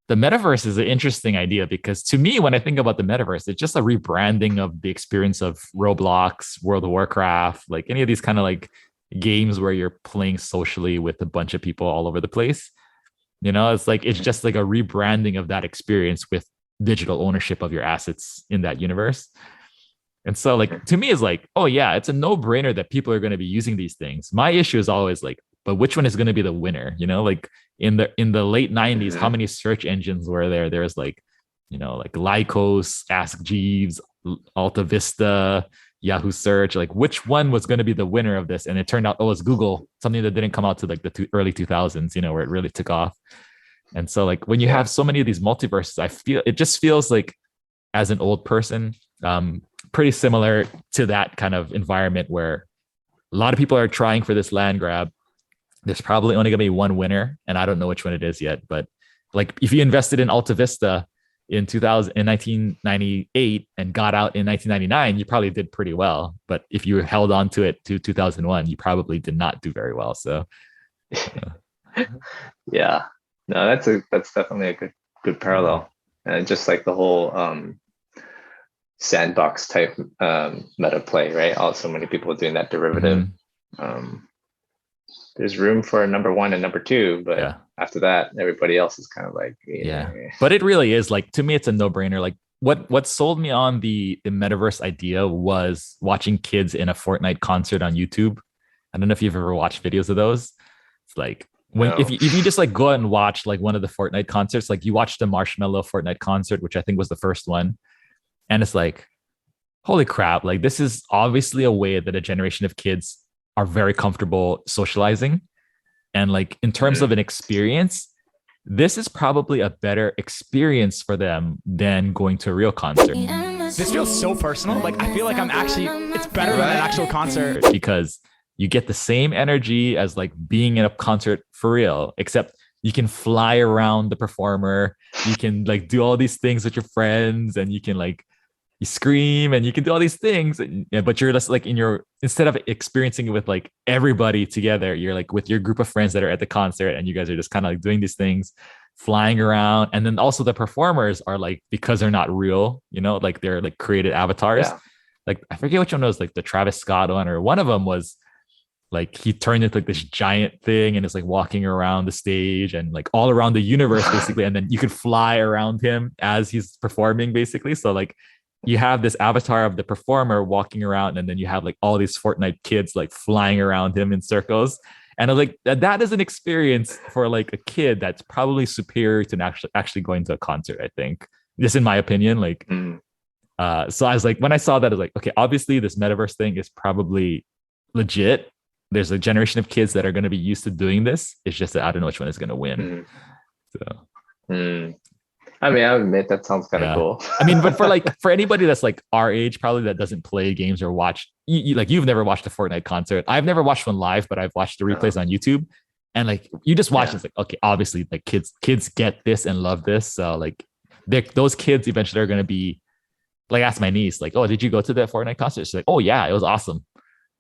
the metaverse is an interesting idea because to me, when I think about the metaverse, it's just a rebranding of the experience of Roblox, World of Warcraft, like any of these kind of like games where you're playing socially with a bunch of people all over the place. You know, it's like it's just like a rebranding of that experience with digital ownership of your assets in that universe. And so, like, to me, is like, oh, yeah, it's a no brainer that people are going to be using these things. My issue is always like, but which one is going to be the winner? You know, like in the late 90s, how Hmm. many search engines were there? There's like, like Lycos, Ask Jeeves, Alta Vista, Yahoo Search. Like, which one was going to be the winner of this? And it turned out, oh, it's Google, something that didn't come out to like the early 2000s, where it really took off. And so, like, when you Yeah. have so many of these multiverses, I feel it just feels like as an old person, um, pretty similar to that kind of environment where a lot of people are trying for this land grab. There's probably only going to be one winner, and I don't know which one it is yet. But like, if you invested in Alta Vista in 2000 in 1998 and got out in 1999, you probably did pretty well. But if you held on to it to 2001, you probably did not do very well. So uh, Yeah. No, that's definitely a good yeah. parallel. And just like the whole sandbox type meta play, right? Also many people doing that derivative. Mm-hmm. Um, there's room for a number one and number two, but Yeah. after that, everybody else is kind of like, Yeah. yeah. But it really is like, to me, it's a no-brainer. Like, what sold me on the metaverse idea was watching kids in a Fortnite concert on YouTube. I don't know if you've ever watched videos of those. It's like when No. if you just like go out and watch like one of the Fortnite concerts, like you watch the Marshmello Fortnite concert, which I think was the first one, and it's like, holy crap, like this is obviously a way that a generation of kids are very comfortable socializing. And like in terms of Mm. an experience, this is probably a better experience for them than going to a real concert. This feels so personal. Like I feel like I'm actually it's better than an Right? actual concert. Because you get the same energy as like being in a concert for real, except you can fly around the performer. You can like do all these things with your friends, and you can like you scream and you can do all these things, but you're just like in your instead of experiencing it with like everybody together, you're like with your group of friends that are at the concert, and you guys are just kind of like doing these things, flying around. And then also the performers are like, because they're not real, like they're like created avatars. Yeah. Like I forget which one was, like the Travis Scott one, or one of them was like he turned into like this giant thing and is like walking around the stage and like all around the universe basically, and then you could fly around him as he's performing basically. So like you have this avatar of the performer walking around, and then you have like all these Fortnite kids like flying around him in circles. And I'm like, that is an experience for like a kid that's probably superior to actually going to a concert, I think. Just in my opinion. Like Mm. so I was like, when I saw that, I was like, okay, obviously this metaverse thing is probably legit. There's a generation of kids that are going to be used to doing this. It's just that I don't know which one is going to win. Mm. So Mm. I mean, I admit that sounds kind of yeah, cool. I mean, but for anybody that's like our age, probably that doesn't play games or watch, like you've never watched a Fortnite concert. I've never watched one live, but I've watched the replays No. on YouTube. And like you just watch, Yeah. it's like, okay, obviously like kids get this and love this. So like those kids eventually are going to be like, ask my niece, like, oh, did you go to that Fortnite concert? She's like, oh yeah, it was awesome.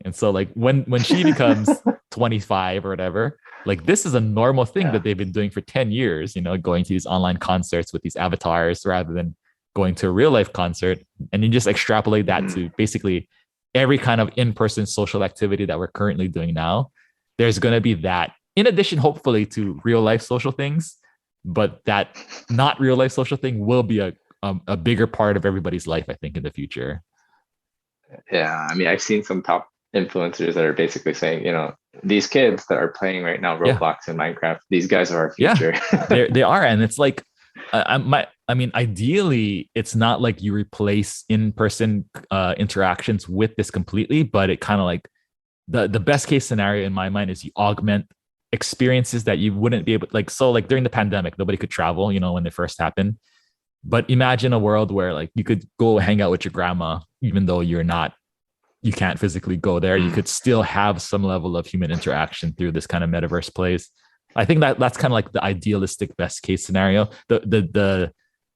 And so like when she becomes 25 or whatever, like this is a normal thing Yeah. that they've been doing for 10 years, going to these online concerts with these avatars rather than going to a real life concert. And you just extrapolate that Mm. to basically every kind of in-person social activity that we're currently doing now. There's going to be that in addition, hopefully, to real life social things, but that not real life social thing will be a bigger part of everybody's life, I think, in the future. Yeah. I mean, I've seen some top influencers that are basically saying, these kids that are playing right now Yeah, Roblox and Minecraft, these guys are our yeah, future. they are, and it's like, I mean, ideally, it's not like you replace in person interactions with this completely, but it kind of like the best case scenario in my mind is you augment experiences that you wouldn't be able, like, so like during the pandemic nobody could travel, when it first happened. But imagine a world where like you could go hang out with your grandma even though you can't physically go there. You Mm. could still have some level of human interaction through this kind of metaverse place. I think that's kind of like the idealistic best case scenario. The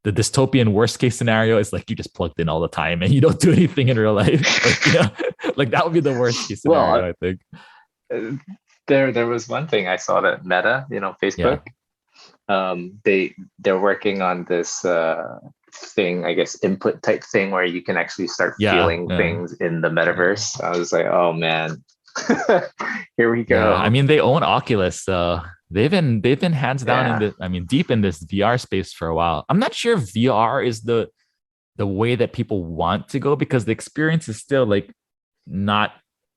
dystopian worst case scenario is like you just plugged in all the time and you don't do anything in real life. Like, like that would be the worst case Well, scenario, I think. there was one thing I saw that Meta, Yeah. Facebook, they're working on this thing, I guess, input type thing where you can actually start Yeah, feeling yeah. things in the metaverse. I was like, oh man, here we Yeah, I go. mean they own Oculus, so they've been hands down in Yeah. the, I mean, deep in this VR space for a while. I'm not sure if VR is the way that people want to go because the experience is still like not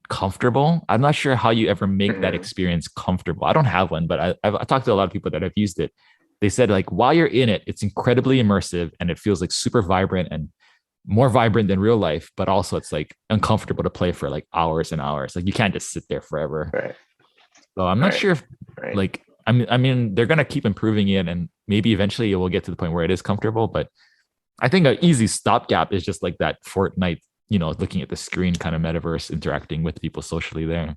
comfortable. I'm not sure how you ever make that Mhm. experience comfortable. I don't have one, but I've talked to a lot of people that have used it. They said like while you're in it, it's incredibly immersive and it feels like super vibrant and more vibrant than real life, but also it's like uncomfortable to play for like hours and hours. Like you can't just sit there forever. Right. So I'm not Right. sure if Right. like I mean they're gonna keep improving it and maybe eventually it will get to the point where it is comfortable. But I think an easy stopgap is just like that Fortnite, looking at the screen kind of metaverse, interacting with people socially there.